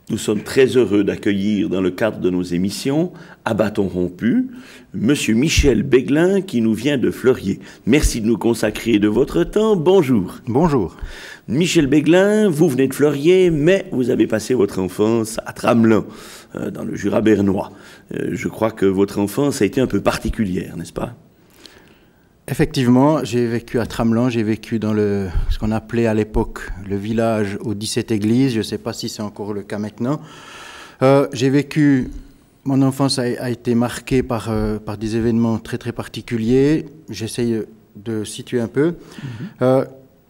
Nous sommes très heureux d'accueillir dans le cadre de nos émissions, à bâton rompu, Monsieur Michel Béglin qui nous vient de Fleurier. Merci de nous consacrer de votre temps. Bonjour. Bonjour. Michel Béglin, vous venez de Fleurier, mais vous avez passé votre enfance à Tramelin, dans le Jura bernois. Je crois que votre enfance a été un peu particulière, n'est-ce pas? Effectivement, j'ai vécu à Tramelin, j'ai vécu dans ce qu'on appelait à l'époque le village aux 17 églises, je ne sais pas si c'est encore le cas maintenant. Mon enfance a été marquée par des événements très très particuliers, j'essaye de situer un peu.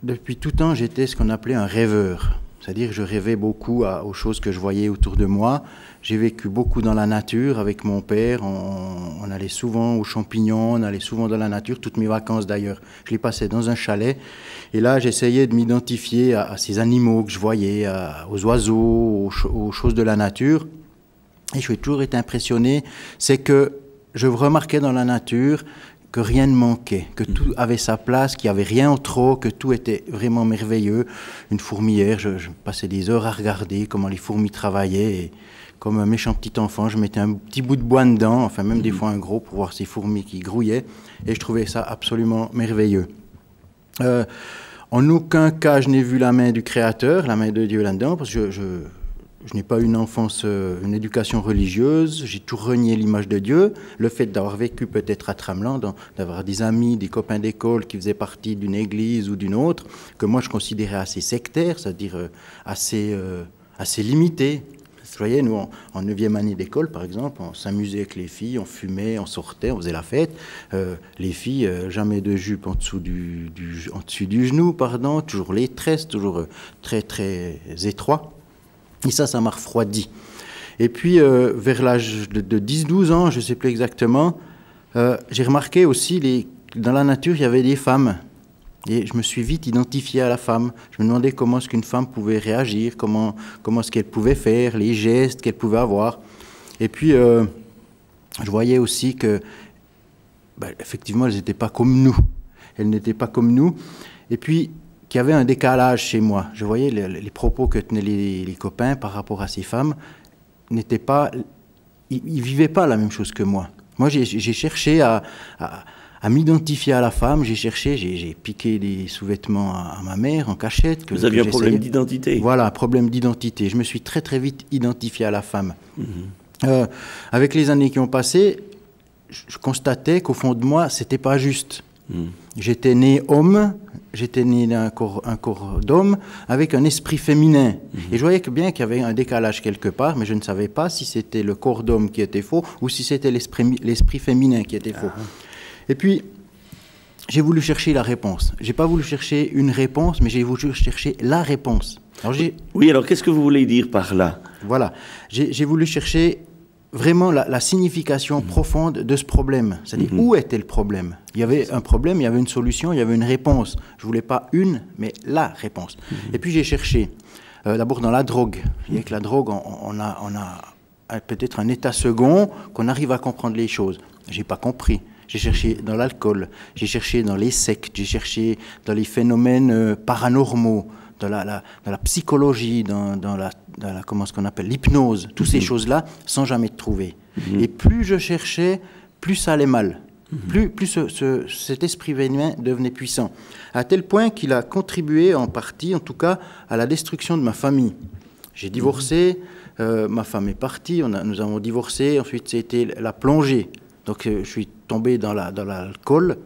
Depuis tout temps, j'étais ce qu'on appelait un rêveur, c'est-à-dire que je rêvais beaucoup aux choses que je voyais autour de moi. J'ai vécu beaucoup dans la nature avec mon père, on allait souvent aux champignons, on allait souvent dans la nature, toutes mes vacances d'ailleurs, je les passais dans un chalet. Et là, j'essayais de m'identifier à ces animaux que je voyais, aux oiseaux, aux choses de la nature. Et je suis toujours été impressionné, c'est que je remarquais dans la nature que rien ne manquait, que tout avait sa place, qu'il n'y avait rien en trop, que tout était vraiment merveilleux. Une fourmilière, je passais des heures à regarder comment les fourmis travaillaient. Et comme un méchant petit enfant, je mettais un petit bout de bois dedans, enfin même des fois un gros, pour voir ces fourmis qui grouillaient. Et je trouvais ça absolument merveilleux. En aucun cas, je n'ai vu la main du Créateur, la main de Dieu là-dedans, parce que je n'ai pas eu une éducation religieuse, j'ai toujours renié l'image de Dieu. Le fait d'avoir vécu peut-être à Tramelin, d'avoir des amis, des copains d'école qui faisaient partie d'une église ou d'une autre, que moi je considérais assez sectaire, c'est-à-dire assez limité. Vous voyez, nous, en 9e année d'école, par exemple, on s'amusait avec les filles, on fumait, on sortait, on faisait la fête. Les filles, jamais de jupe en dessous du genou, pardon, toujours les tresses, toujours très, très étroits. Et ça m'a refroidi. Et puis, vers l'âge de 10-12 ans, je ne sais plus exactement, j'ai remarqué aussi, dans la nature, il y avait des femmes. Et je me suis vite identifié à la femme. Je me demandais comment est-ce qu'une femme pouvait réagir, comment est-ce qu'elle pouvait faire, les gestes qu'elle pouvait avoir. Et puis, je voyais aussi que, effectivement, elles n'étaient pas comme nous. Elles n'étaient pas comme nous. Et puis, qu'il y avait un décalage chez moi. Je voyais les propos que tenaient les copains par rapport à ces femmes n'étaient pas... Ils vivaient pas la même chose que moi. Moi, j'ai cherché à m'identifier à la femme, j'ai piqué des sous-vêtements à ma mère en cachette. Vous aviez un problème d'identité. Voilà, un problème d'identité. Je me suis très très vite identifié à la femme. Avec les années qui ont passé, je constatais qu'au fond de moi, c'était pas juste. J'étais né homme, j'étais né d'un corps d'homme avec un esprit féminin. Et je voyais bien qu'il y avait un décalage quelque part, mais je ne savais pas si c'était le corps d'homme qui était faux ou si c'était l'esprit féminin qui était faux. Et puis, j'ai voulu chercher la réponse. Je n'ai pas voulu chercher une réponse, mais j'ai voulu chercher la réponse. Oui, alors qu'est-ce que vous voulez dire par là? Voilà. J'ai voulu chercher vraiment la signification profonde de ce problème. C'est-à-dire, où était le problème? Il y avait un problème, il y avait une solution, il y avait une réponse. Je ne voulais pas une, mais la réponse. Et puis, j'ai cherché, d'abord dans la drogue. Avec la drogue, on a peut-être un état second qu'on arrive à comprendre les choses. Je n'ai pas compris. J'ai cherché dans l'alcool, j'ai cherché dans les sectes, j'ai cherché dans les phénomènes paranormaux, dans la psychologie, dans comment ce qu'on appelle l'hypnose, toutes ces choses-là, sans jamais trouver. Et plus je cherchais, plus ça allait mal. Plus cet esprit vénin devenait puissant. À tel point qu'il a contribué en partie, en tout cas, à la destruction de ma famille. J'ai divorcé, ma femme est partie, nous avons divorcé, ensuite c'était la plongée. Donc je suis tombé dans l'alcool,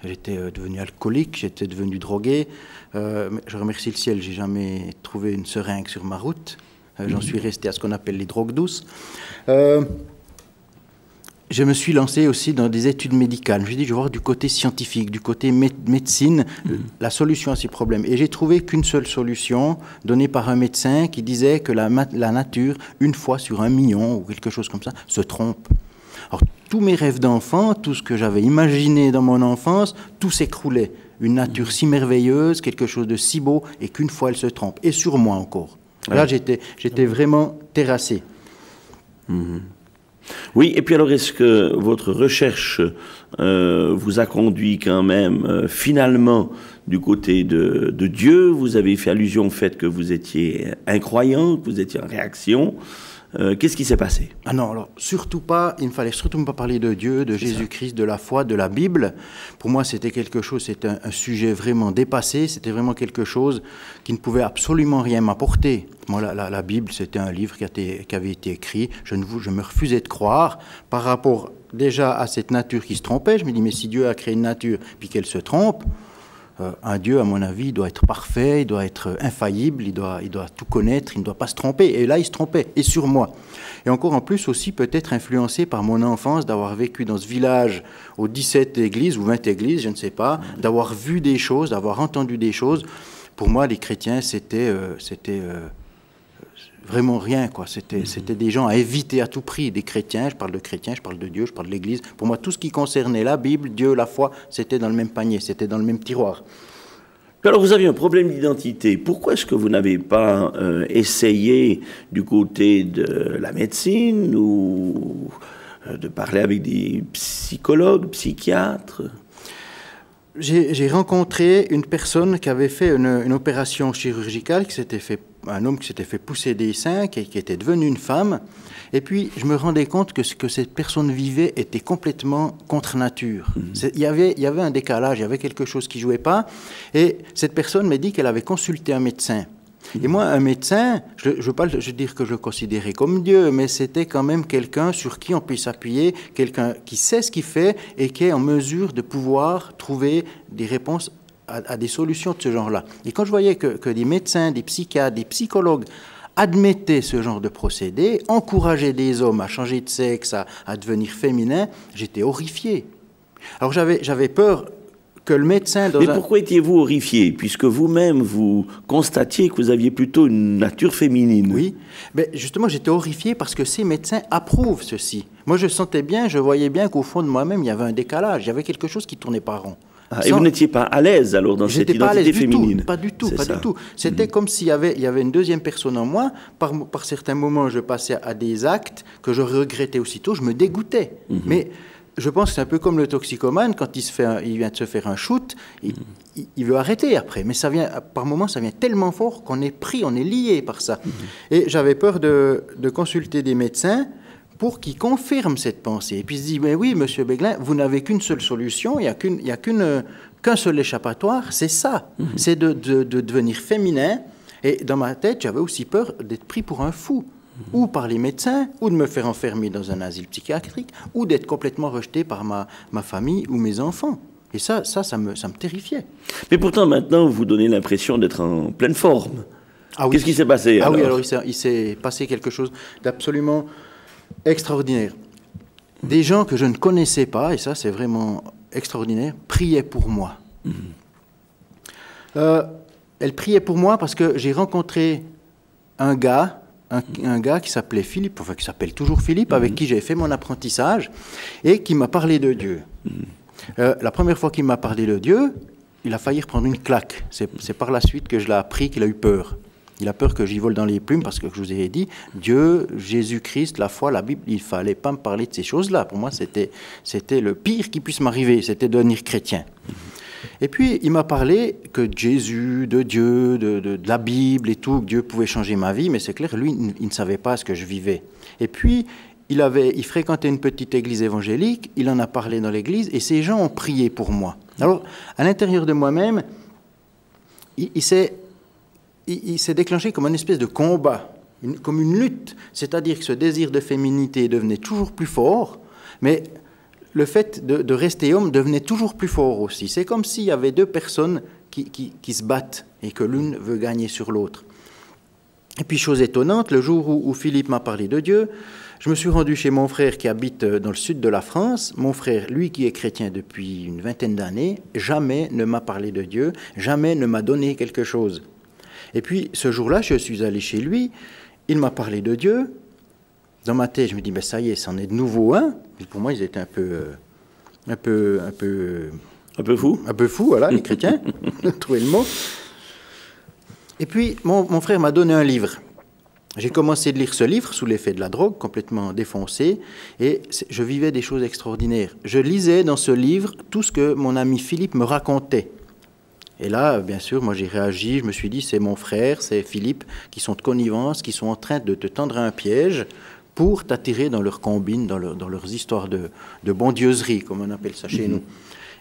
j'étais devenu alcoolique, j'étais devenu drogué. Je remercie le ciel, j'ai jamais trouvé une seringue sur ma route. J'en suis resté à ce qu'on appelle les drogues douces. Je me suis lancé aussi dans des études médicales. Je me suis dit, je vais voir du côté scientifique, du côté médecine, la solution à ces problèmes. Et j'ai trouvé qu'une seule solution, donnée par un médecin qui disait que la nature, une fois sur 1 million ou quelque chose comme ça, se trompe. Alors, tous mes rêves d'enfant, tout ce que j'avais imaginé dans mon enfance, tout s'écroulait. Une nature si merveilleuse, quelque chose de si beau, et qu'une fois elle se trompe. Et sur moi encore. Là, j'étais vraiment terrassé. Oui, et puis alors, est-ce que votre recherche vous a conduit quand même finalement du côté de Dieu? Vous avez fait allusion au fait que vous étiez incroyant, que vous étiez en réaction. Qu'est-ce qui s'est passé? Ah non, alors surtout pas, il ne fallait surtout pas parler de Dieu, de Jésus-Christ, de la foi, de la Bible. Pour moi, c'était quelque chose, c'était un sujet vraiment dépassé, c'était vraiment quelque chose qui ne pouvait absolument rien m'apporter. Moi, la Bible, c'était un livre qui avait été écrit, je me refusais de croire par rapport déjà à cette nature qui se trompait. Je me dis, mais si Dieu a créé une nature puis qu'elle se trompe, un Dieu, à mon avis, il doit être parfait, il doit être infaillible, il doit tout connaître, il ne doit pas se tromper. Et là, il se trompait, et sur moi. Et encore en plus aussi, peut-être influencé par mon enfance, d'avoir vécu dans ce village aux 17 églises ou 20 églises, je ne sais pas, d'avoir vu des choses, d'avoir entendu des choses. Pour moi, les chrétiens, c'était vraiment rien, quoi. C'était des gens à éviter à tout prix. Des chrétiens, je parle de chrétiens, je parle de Dieu, je parle de l'Église. Pour moi, tout ce qui concernait la Bible, Dieu, la foi, c'était dans le même panier, c'était dans le même tiroir. Alors, vous aviez un problème d'identité. Pourquoi est-ce que vous n'avez pas essayé du côté de la médecine ou de parler avec des psychologues, psychiatres? J'ai rencontré une personne qui avait fait une opération chirurgicale, un homme qui s'était fait pousser des seins, qui était devenu une femme. Et puis, je me rendais compte que ce que cette personne vivait était complètement contre nature. Il y avait un décalage, il y avait quelque chose qui ne jouait pas. Et cette personne m'a dit qu'elle avait consulté un médecin. Et moi, un médecin, je ne veux pas dire que je le considérais comme Dieu, mais c'était quand même quelqu'un sur qui on peut s'appuyer, quelqu'un qui sait ce qu'il fait et qui est en mesure de pouvoir trouver des réponses à des solutions de ce genre-là. Et quand je voyais que des médecins, des psychiatres, des psychologues admettaient ce genre de procédé, encourageaient des hommes à changer de sexe, à devenir féminins, j'étais horrifié. Alors j'avais peur que le médecin... Mais pourquoi étiez-vous horrifié? Puisque vous-même, vous constatiez que vous aviez plutôt une nature féminine. Oui, mais justement, j'étais horrifié parce que ces médecins approuvent ceci. Moi, je sentais bien, je voyais bien qu'au fond de moi-même, il y avait un décalage, il y avait quelque chose qui tournait pas rond. Et vous n'étiez pas à l'aise alors dans cette identité féminine? Pas du tout. C'était comme s'il y avait une deuxième personne en moi. Par certains moments, je passais à des actes que je regrettais aussitôt, je me dégoûtais. Mais je pense que c'est un peu comme le toxicomane, quand il vient de se faire un shoot, il veut arrêter après. Mais par moments, ça vient tellement fort qu'on est pris, on est lié par ça. Et j'avais peur de consulter des médecins pour qu'ils confirment cette pensée. Et puis il se dit, mais oui, monsieur Beglin, vous n'avez qu'une seule solution, il n'y a qu'un seul échappatoire, c'est ça. C'est de devenir féminin. Et dans ma tête, j'avais aussi peur d'être pris pour un fou. Ou par les médecins, ou de me faire enfermer dans un asile psychiatrique, ou d'être complètement rejeté par ma famille ou mes enfants. Et ça me terrifiait. Mais pourtant, maintenant, vous donnez l'impression d'être en pleine forme. Ah oui. Qu'est-ce qui s'est passé alors? Ah oui, alors il s'est passé quelque chose d'absolument extraordinaire. Des gens que je ne connaissais pas, et ça c'est vraiment extraordinaire, priaient pour moi. Elles priaient pour moi parce que j'ai rencontré un gars qui s'appelait Philippe, enfin qui s'appelle toujours Philippe, avec qui j'ai fait mon apprentissage, et qui m'a parlé de Dieu. La première fois qu'il m'a parlé de Dieu, il a failli reprendre une claque. C'est par la suite que je l'ai appris qu'il a eu peur. Il a peur que j'y vole dans les plumes parce que je vous ai dit, Dieu, Jésus-Christ, la foi, la Bible, il ne fallait pas me parler de ces choses-là. Pour moi, c'était le pire qui puisse m'arriver, c'était de devenir chrétien. Et puis, il m'a parlé que de Jésus, de Dieu, de la Bible et tout, que Dieu pouvait changer ma vie, mais c'est clair, lui, il ne savait pas ce que je vivais. Et puis, il fréquentait une petite église évangélique, il en a parlé dans l'église, et ces gens ont prié pour moi. Alors, à l'intérieur de moi-même, il s'est déclenché comme une espèce de combat, comme une lutte. C'est-à-dire que ce désir de féminité devenait toujours plus fort, mais le fait de rester homme devenait toujours plus fort aussi. C'est comme s'il y avait deux personnes qui se battent et que l'une veut gagner sur l'autre. Et puis, chose étonnante, le jour où Philippe m'a parlé de Dieu, je me suis rendu chez mon frère qui habite dans le sud de la France. Mon frère, lui qui est chrétien depuis une vingtaine d'années, jamais ne m'a parlé de Dieu, jamais ne m'a donné quelque chose. Et puis, ce jour-là, je suis allé chez lui, il m'a parlé de Dieu. Dans ma tête, je me dis, ben ça y est, c'en est de nouveau un. Et pour moi, ils étaient un peu fous. Un peu fous, voilà, les chrétiens. Trouver le mot. Et puis, mon frère m'a donné un livre. J'ai commencé de lire ce livre sous l'effet de la drogue, complètement défoncé, et je vivais des choses extraordinaires. Je lisais dans ce livre tout ce que mon ami Philippe me racontait. Et là, bien sûr, moi j'ai réagi, je me suis dit, c'est mon frère, c'est Philippe, qui sont de connivence, qui sont en train de te tendre un piège pour t'attirer dans leurs combines, dans leurs histoires de bondieuserie, comme on appelle ça chez nous.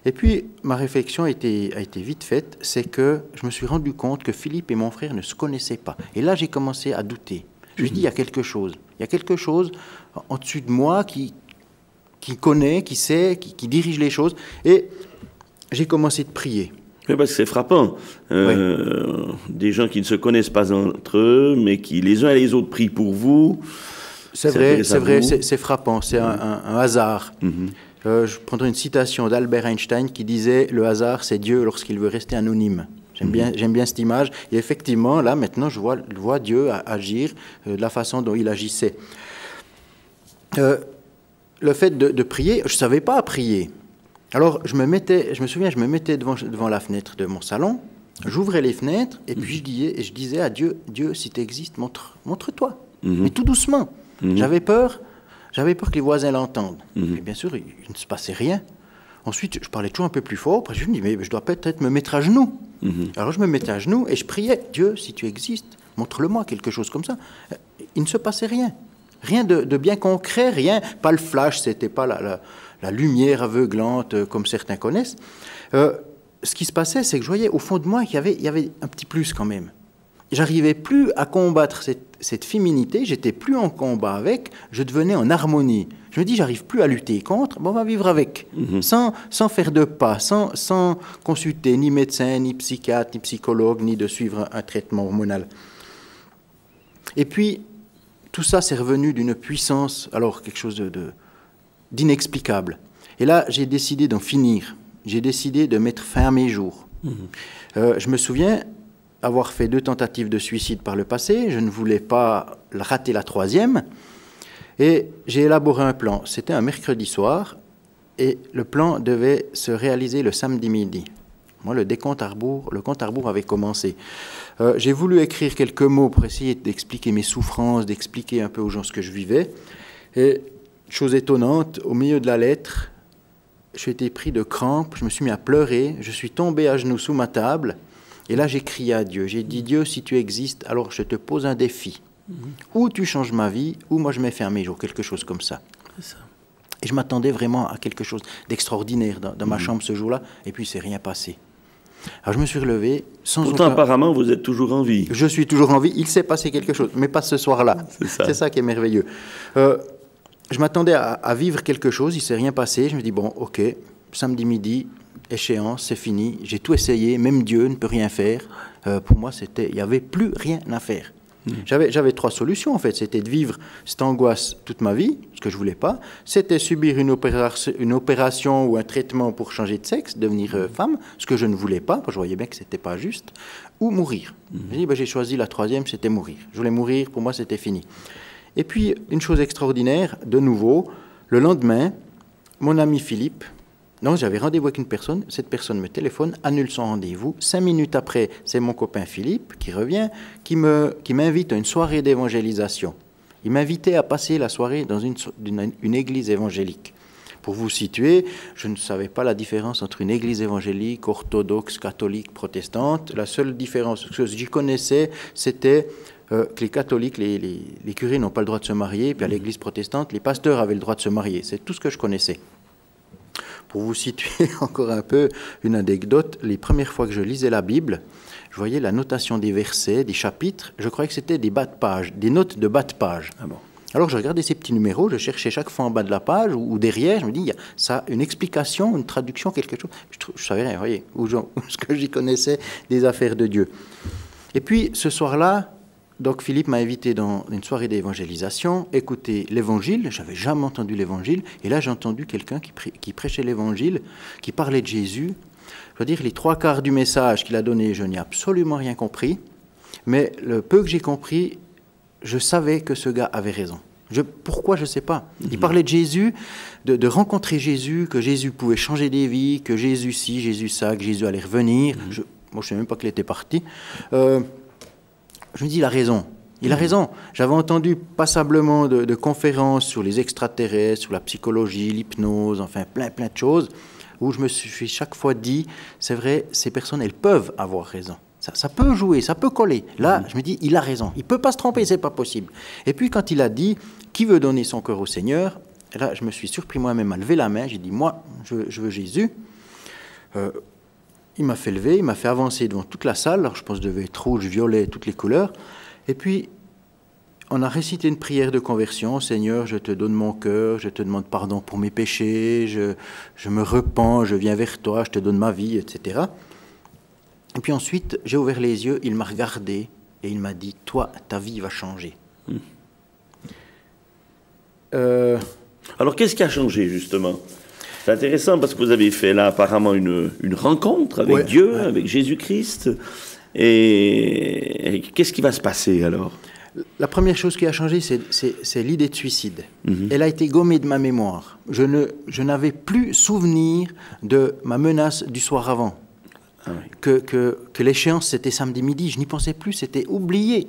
Et puis, ma réflexion a été vite faite, c'est que je me suis rendu compte que Philippe et mon frère ne se connaissaient pas. Et là, j'ai commencé à douter. Je me suis dit, il y a quelque chose. Il y a quelque chose en dessus de moi qui connaît, qui sait, qui dirige les choses. Et j'ai commencé de prier. Oui, parce que c'est frappant. Des gens qui ne se connaissent pas entre eux, mais qui les uns et les autres prient pour vous. C'est vrai, c'est frappant. C'est un hasard. Je prendrai une citation d'Albert Einstein qui disait « Le hasard, c'est Dieu lorsqu'il veut rester anonyme ». J'aime bien cette image. Et effectivement, là, maintenant, je vois Dieu agir de la façon dont il agissait. Le fait de prier, je ne savais pas prier. Alors, je me souviens, je me mettais devant la fenêtre de mon salon, j'ouvrais les fenêtres, et puis je disais à Dieu, « Dieu, si tu existes, montre-toi. Mais tout doucement. J'avais peur que les voisins l'entendent. Et bien sûr, il ne se passait rien. Ensuite, je parlais toujours un peu plus fort. Après, je me dis, mais je dois peut-être me mettre à genoux. Alors, je me mettais à genoux et je priais, Dieu, si tu existes, montre-le-moi, quelque chose comme ça. Il ne se passait rien. Rien de bien concret, rien. Pas le flash, c'était pas la lumière aveuglante comme certains connaissent. Ce qui se passait, c'est que je voyais au fond de moi qu'il y avait un petit plus quand même. J'arrivais plus à combattre cette féminité, j'étais plus en combat avec, je devenais en harmonie. Je me dis, j'arrive plus à lutter contre, bon, on va vivre avec, sans faire de pas, sans consulter ni médecin, ni psychiatre, ni psychologue, ni de suivre un traitement hormonal. Et puis, tout ça, c'est revenu d'une puissance, alors quelque chose d'inexplicable. Et là, j'ai décidé d'en finir. J'ai décidé de mettre fin à mes jours. Je me souviens avoir fait 2 tentatives de suicide par le passé. Je ne voulais pas rater la 3e. Et j'ai élaboré un plan. C'était un mercredi soir. Et le plan devait se réaliser le samedi midi. Moi, le compte à rebours avait commencé. J'ai voulu écrire quelques mots pour essayer d'expliquer mes souffrances, d'expliquer un peu aux gens ce que je vivais. Et, chose étonnante, au milieu de la lettre, j'ai été pris de crampes, je me suis mis à pleurer, je suis tombé à genoux sous ma table, et là j'ai crié à Dieu. J'ai dit, Dieu, si tu existes, alors je te pose un défi. Ou tu changes ma vie, ou moi je mets fin à mes jours, quelque chose comme ça. Et je m'attendais vraiment à quelque chose d'extraordinaire dans ma chambre ce jour-là, et puis c'est rien passé. Alors je me suis relevé sans Pourtant, apparemment, vous êtes toujours en vie. Je suis toujours en vie, il s'est passé quelque chose, mais pas ce soir-là. C'est ça qui est merveilleux. Je m'attendais à vivre quelque chose, il ne s'est rien passé. Je me dis, bon, ok, samedi midi, échéance, c'est fini. J'ai tout essayé, même Dieu ne peut rien faire. Pour moi, il n'y avait plus rien à faire. J'avais 3 solutions, en fait. C'était de vivre cette angoisse toute ma vie, ce que je ne voulais pas. C'était subir une opération ou un traitement pour changer de sexe, devenir femme, ce que je ne voulais pas, parce que je voyais bien que ce n'était pas juste, ou mourir. J'ai choisi la 3e, c'était mourir. Je voulais mourir, pour moi, c'était fini. Et puis, une chose extraordinaire, de nouveau, le lendemain, mon ami Philippe, j'avais rendez-vous avec une personne, cette personne me téléphone, annule son rendez-vous. 5 minutes après, c'est mon copain Philippe qui revient, qui m'invite à une soirée d'évangélisation. Il m'invitait à passer la soirée dans une église évangélique. Pour vous situer, je ne savais pas la différence entre une église évangélique, orthodoxe, catholique, protestante. La seule différence que j'y connaissais, c'était que les catholiques, les curés n'ont pas le droit de se marier, puis à l'église protestante, les pasteurs avaient le droit de se marier. C'est tout ce que je connaissais. Pour vous situer encore un peu une anecdote, les premières fois que je lisais la Bible, je voyais la notation des versets, des chapitres, je croyais que c'était des bas de page, des notes de bas de page. Ah bon. Alors je regardais ces petits numéros, je cherchais chaque fois en bas de la page ou derrière, je me dis, il y a ça, une explication, une traduction, quelque chose. Je savais rien, vous voyez, ce que j'y connaissais des affaires de Dieu. Et puis ce soir-là, donc Philippe m'a invité dans une soirée d'évangélisation, écouter l'évangile, j'avais jamais entendu l'évangile, et là j'ai entendu quelqu'un qui prêchait l'évangile, qui parlait de Jésus. Je veux dire, les 3/4 du message qu'il a donné, je n'ai absolument rien compris, mais le peu que j'ai compris, je savais que ce gars avait raison. Pourquoi, je ne sais pas. Il parlait de Jésus, de rencontrer Jésus, que Jésus pouvait changer des vies, que Jésus ci, Jésus ça, que Jésus allait revenir. Moi je ne sais même pas qu'il était parti. Je me dis, il a raison. Il a raison. J'avais entendu passablement de conférences sur les extraterrestres, sur la psychologie, l'hypnose, enfin plein de choses, où je me suis chaque fois dit, c'est vrai, ces personnes, elles peuvent avoir raison. Ça peut jouer, ça peut coller. Là, je me dis, il a raison. Il ne peut pas se tromper, c'est pas possible. Et puis quand il a dit, qui veut donner son cœur au Seigneur, et là, je me suis surpris moi-même à lever la main. J'ai dit, moi, je veux Jésus. Il m'a fait lever, il m'a fait avancer devant toute la salle. Alors, je pense que je devait être rouge, violet, toutes les couleurs. Et puis, on a récité une prière de conversion. Seigneur, je te donne mon cœur, je te demande pardon pour mes péchés, je me repens, je viens vers toi, je te donne ma vie, etc. Et puis ensuite, j'ai ouvert les yeux, il m'a regardé et il m'a dit, toi, ta vie va changer. Alors, qu'est-ce qui a changé, justement? C'est intéressant parce que vous avez fait là apparemment une rencontre avec Dieu, avec Jésus-Christ. Et qu'est-ce qui va se passer alors? La première chose qui a changé, c'est l'idée de suicide. Elle a été gommée de ma mémoire. Je n'avais plus souvenir de ma menace du soir avant. Ah oui. Que l'échéance, c'était samedi midi. Je n'y pensais plus, c'était oublié.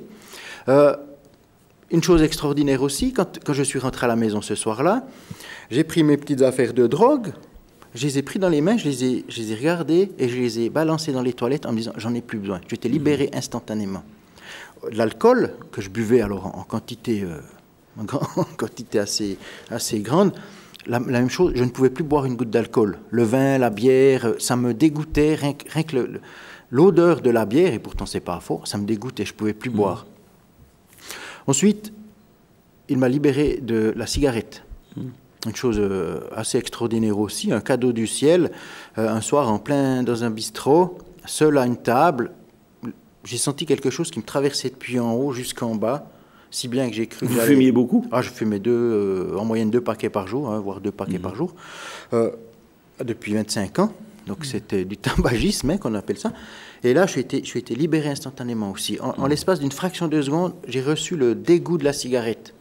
Une chose extraordinaire aussi, quand je suis rentré à la maison ce soir-là, j'ai pris mes petites affaires de drogue, je les ai pris dans les mains, je les ai regardées et je les ai balancées dans les toilettes en me disant, j'en ai plus besoin. J'étais libéré instantanément. L'alcool, que je buvais alors en quantité assez grande, la même chose, je ne pouvais plus boire une goutte d'alcool. Le vin, la bière, ça me dégoûtait, rien que l'odeur de la bière, et pourtant c'est pas faux, ça me dégoûtait, je ne pouvais plus boire. Ensuite, il m'a libéré de la cigarette. Une chose assez extraordinaire aussi, un cadeau du ciel. Un soir, en plein dans un bistrot, seul à une table, j'ai senti quelque chose qui me traversait depuis en haut jusqu'en bas, si bien que j'ai cru... Vous fumiez beaucoup? Ah, je fumais en moyenne 2 paquets par jour, voire 2 paquets par jour, depuis 25 ans. Donc c'était du tabagisme, qu'on appelle ça. Et là, je suis été libéré instantanément aussi. En l'espace d'une fraction de seconde, j'ai reçu le dégoût de la cigarette.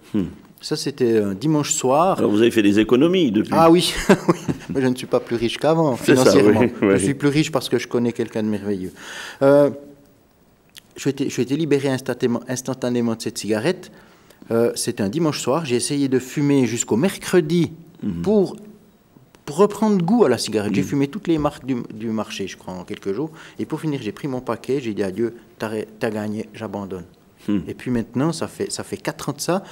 Ça, c'était un dimanche soir. Alors, vous avez fait des économies depuis? Ah oui, oui. Mais je ne suis pas plus riche qu'avant, financièrement. Ça, oui. Je suis plus riche parce que je connais quelqu'un de merveilleux. Je suis été libéré instantanément de cette cigarette. C'était un dimanche soir. J'ai essayé de fumer jusqu'au mercredi pour reprendre goût à la cigarette. J'ai fumé toutes les marques du marché, je crois, en quelques jours. Et pour finir, j'ai pris mon paquet, j'ai dit adieu, t'as gagné, j'abandonne. Et puis maintenant, ça fait 4 ans de ça,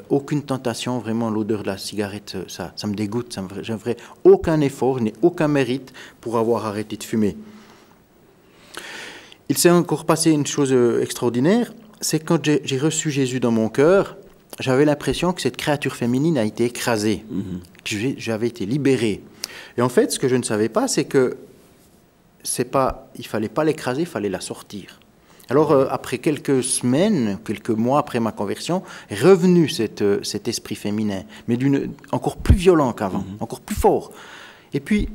aucune tentation, vraiment l'odeur de la cigarette, ça me dégoûte, je ne ferai aucun effort, je n'ai aucun mérite pour avoir arrêté de fumer. Il s'est encore passé une chose extraordinaire, c'est quand j'ai reçu Jésus dans mon cœur, j'avais l'impression que cette créature féminine a été écrasée, que j'avais été libéré. Et en fait, ce que je ne savais pas, c'est que il ne fallait pas l'écraser, il fallait la sortir. Alors, après quelques semaines, quelques mois après ma conversion, est revenu cet esprit féminin, mais encore plus violent qu'avant, encore plus fort. Et puis,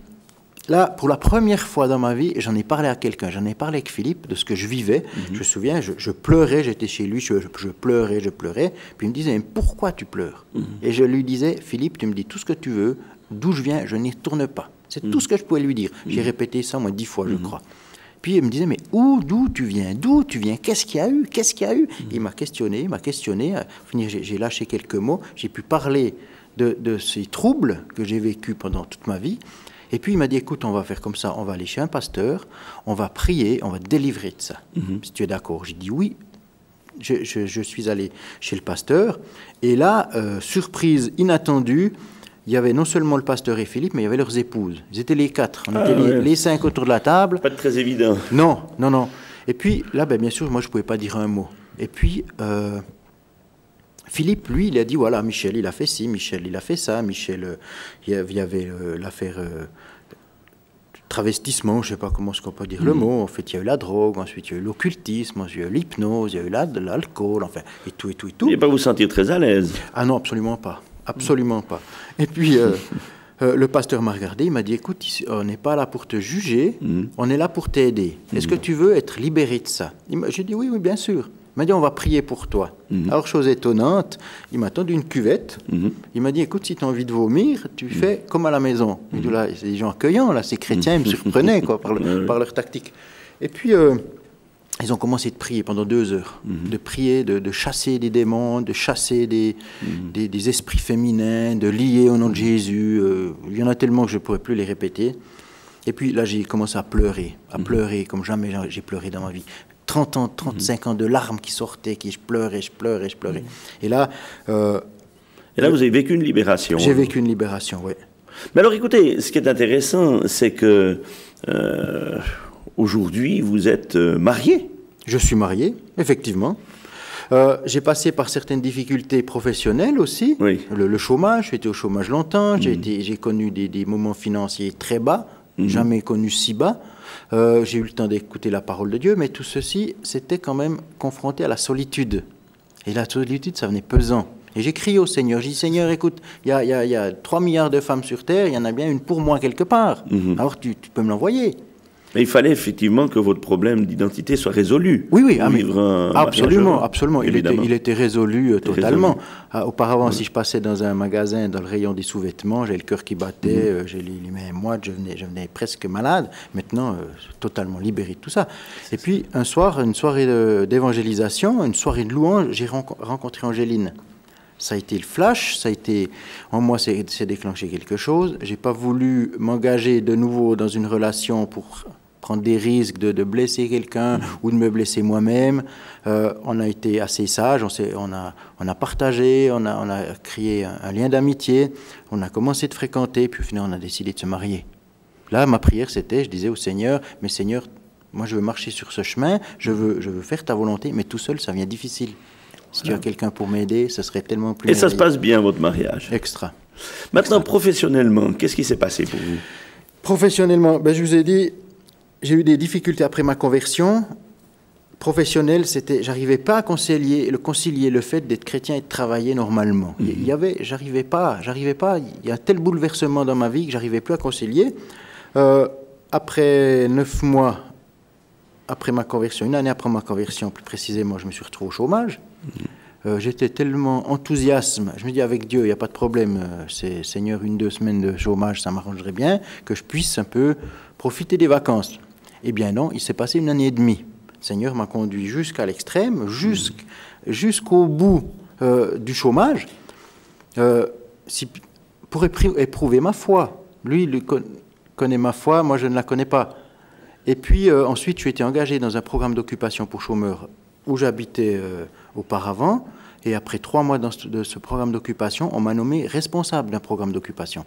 là, pour la première fois dans ma vie, j'en ai parlé à quelqu'un, j'en ai parlé avec Philippe de ce que je vivais. Je me souviens, je pleurais, j'étais chez lui, je pleurais. Puis il me disait, mais pourquoi tu pleures? Et je lui disais, Philippe, tu me dis tout ce que tu veux, d'où je viens, je n'y retourne pas. C'est tout ce que je pouvais lui dire. J'ai répété ça, moi, 10 fois, je crois. Puis il me disait, mais d'où tu viens? Qu'est-ce qu'il y a eu? Il m'a questionné. À finir, j'ai lâché quelques mots. J'ai pu parler de ces troubles que j'ai vécus pendant toute ma vie. Et puis il m'a dit, écoute, on va faire comme ça. On va aller chez un pasteur, on va prier, on va te délivrer de ça. Si tu es d'accord. J'ai dit oui. Je suis allé chez le pasteur. Et là, surprise inattendue, il y avait non seulement le pasteur et Philippe, mais il y avait leurs épouses. Ils étaient les 4. On était les 5 autour de la table. Pas très évident. Non. Et puis, là, bien sûr, moi, je ne pouvais pas dire un mot. Et puis, Philippe, lui, il a dit, voilà, Michel, il a fait ci, Michel, il a fait ça. Michel, il y avait l'affaire travestissement, je ne sais pas comment on peut dire le mot. En fait, il y a eu la drogue, ensuite, il y a eu l'occultisme, ensuite, il y a eu l'hypnose, il y a eu l'alcool, enfin, et tout. Vous n'allez pas vous sentir très à l'aise? Ah non, absolument pas. Absolument pas. Et puis, le pasteur m'a regardé, il m'a dit, écoute, on n'est pas là pour te juger, on est là pour t'aider. Est-ce que tu veux être libéré de ça? J'ai dit, oui, bien sûr. Il m'a dit, on va prier pour toi. Alors, chose étonnante, il m'a tendu une cuvette. Il m'a dit, écoute, si tu as envie de vomir, tu fais comme à la maison. Là, c'est des gens accueillants, là, ces chrétiens, ils me surprenaient quoi, par leur tactique. Et puis, Ils ont commencé de prier pendant 2 heures, de prier, de chasser des démons, de chasser des esprits féminins, de lier au nom de Jésus. Il y en a tellement que je ne pourrais plus les répéter. Et puis là, j'ai commencé à pleurer comme jamais j'ai pleuré dans ma vie. 30 ans, 35 ans de larmes qui sortaient, je pleurais. Et là, vous avez vécu une libération. J'ai vécu une libération, oui. Mais alors écoutez, ce qui est intéressant, c'est que aujourd'hui, vous êtes marié. Je suis marié, effectivement. J'ai passé par certaines difficultés professionnelles aussi. Oui. Le chômage, j'ai été au chômage longtemps. J'ai connu des moments financiers très bas, jamais connu si bas. J'ai eu le temps d'écouter la parole de Dieu, mais tout ceci, c'était quand même confronté à la solitude. Et la solitude, ça venait pesant. Et j'ai crié au Seigneur. J'ai dit, Seigneur, écoute, il y a 3 milliards de femmes sur Terre, il y en a bien une pour moi quelque part. Alors tu peux me l'envoyer. Mais il fallait effectivement que votre problème d'identité soit résolu. Oui, absolument. Il était résolu totalement. Auparavant, si je passais dans un magasin, dans le rayon des sous-vêtements, j'avais le cœur qui battait, j'ai les mains moites, je venais presque malade. Maintenant, totalement libéré de tout ça. Et puis, un soir, une soirée d'évangélisation, une soirée de louange, j'ai rencontré Angéline. Ça a été le flash, en moi, c'est déclenché quelque chose. J'ai pas voulu m'engager de nouveau dans une relation pour prendre des risques de blesser quelqu'un ou de me blesser moi-même. On a été assez sages, on a partagé, on a créé un lien d'amitié, on a commencé de fréquenter, puis au final, on a décidé de se marier. Là, ma prière, je disais au Seigneur, mais Seigneur, moi, je veux marcher sur ce chemin, je veux faire ta volonté, mais tout seul, ça devient difficile. Si tu as quelqu'un pour m'aider, ce serait tellement plus... Et ça se passe bien, votre mariage? Extra. Maintenant, professionnellement, qu'est-ce qui s'est passé pour vous? Professionnellement, je vous ai dit, j'ai eu des difficultés après ma conversion. Professionnel, j'arrivais pas à concilier le fait d'être chrétien et de travailler normalement. J'arrivais pas. Il y a un tel bouleversement dans ma vie que j'arrivais plus à concilier. Après 9 mois, après ma conversion, 1 année après ma conversion, plus précisément, je me suis retrouvé au chômage. J'étais tellement enthousiaste. Je me dis, avec Dieu, il n'y a pas de problème. Seigneur, 1-2 semaines de chômage, ça m'arrangerait bien, que je puisse un peu profiter des vacances. Eh bien non, il s'est passé 1 année et demie. Le Seigneur m'a conduit jusqu'à l'extrême, jusqu'au bout du chômage, pour éprouver ma foi. Lui, il connaît ma foi, moi je ne la connais pas. Et puis ensuite, je suis été engagé dans un programme d'occupation pour chômeurs où j'habitais auparavant. Et après 3 mois de ce programme d'occupation, on m'a nommé responsable d'un programme d'occupation.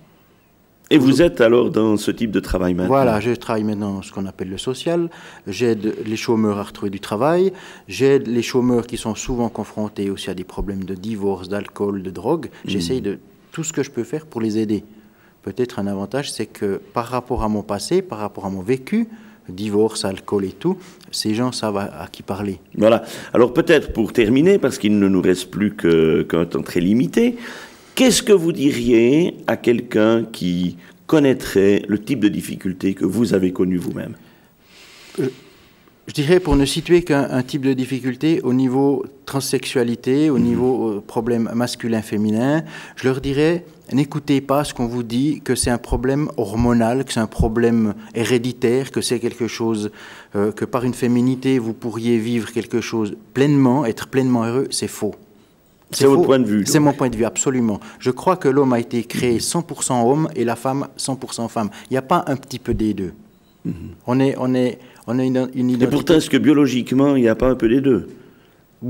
Et vous êtes alors dans ce type de travail maintenant? Voilà, je travaille maintenant dans ce qu'on appelle le social. J'aide les chômeurs à retrouver du travail. J'aide les chômeurs qui sont souvent confrontés aussi à des problèmes de divorce, d'alcool, de drogue. J'essaye de tout ce que je peux faire pour les aider. Peut-être un avantage, c'est que par rapport à mon passé, par rapport à mon vécu, divorce, alcool et tout, ces gens savent à qui parler. Voilà. Alors peut-être pour terminer, parce qu'il ne nous reste plus qu'un temps très limité, qu'est-ce que vous diriez à quelqu'un qui connaîtrait le type de difficulté que vous avez connu vous-même? Je dirais, pour ne situer qu'un type de difficulté au niveau transsexualité, au niveau problème masculin-féminin, je leur dirais, n'écoutez pas ce qu'on vous dit, que c'est un problème hormonal, que c'est un problème héréditaire, que c'est quelque chose, que par une féminité, vous pourriez vivre quelque chose pleinement, être pleinement heureux, c'est faux. C'est votre point de vue? C'est mon point de vue, absolument. Je crois que l'homme a été créé 100% homme et la femme 100% femme. Il n'y a pas un petit peu des deux. On a une identité. Et pourtant, est-ce que biologiquement, il n'y a pas un peu des deux?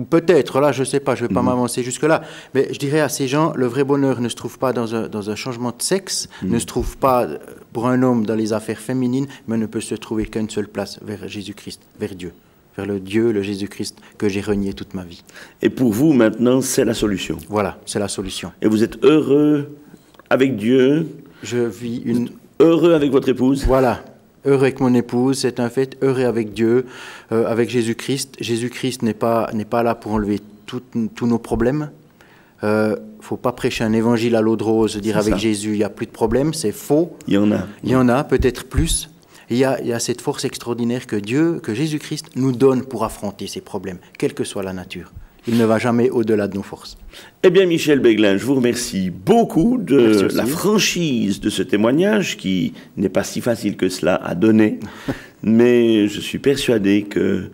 Peut-être, là, je ne sais pas, je ne vais pas m'avancer jusque-là. Mais je dirais à ces gens, le vrai bonheur ne se trouve pas dans un changement de sexe, ne se trouve pas pour un homme dans les affaires féminines, mais ne peut se trouver qu'à une seule place, vers Jésus-Christ, vers Dieu. Vers le Jésus-Christ que j'ai renié toute ma vie. Et pour vous, maintenant, c'est la solution? Voilà, c'est la solution. Et vous êtes heureux avec Dieu? Je vis heureux avec votre épouse? Voilà. Heureux avec mon épouse, c'est un fait. Heureux avec Dieu, avec Jésus-Christ. Jésus-Christ n'est pas là pour enlever tous nos problèmes. Faut pas prêcher un évangile à l'eau de rose, dire avec Jésus, il n'y a plus de problème, c'est faux. Il y en a. Il y en a, peut-être plus. Il y a cette force extraordinaire que Jésus-Christ nous donne pour affronter ces problèmes, quelle que soit la nature. Il ne va jamais au-delà de nos forces. Eh bien, Michel Beglin, je vous remercie beaucoup de la franchise de ce témoignage qui n'est pas si facile que cela à donner, mais je suis persuadé que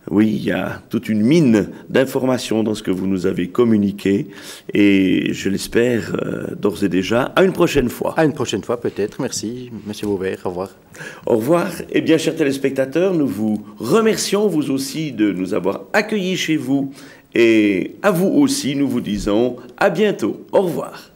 Oui, il y a toute une mine d'informations dans ce que vous nous avez communiqué et je l'espère d'ores et déjà. À une prochaine fois. À une prochaine fois peut-être. Merci, Monsieur Vauvert. Au revoir. Au revoir. Eh bien, chers téléspectateurs, nous vous remercions, vous aussi, de nous avoir accueillis chez vous. Et à vous aussi, nous vous disons à bientôt. Au revoir.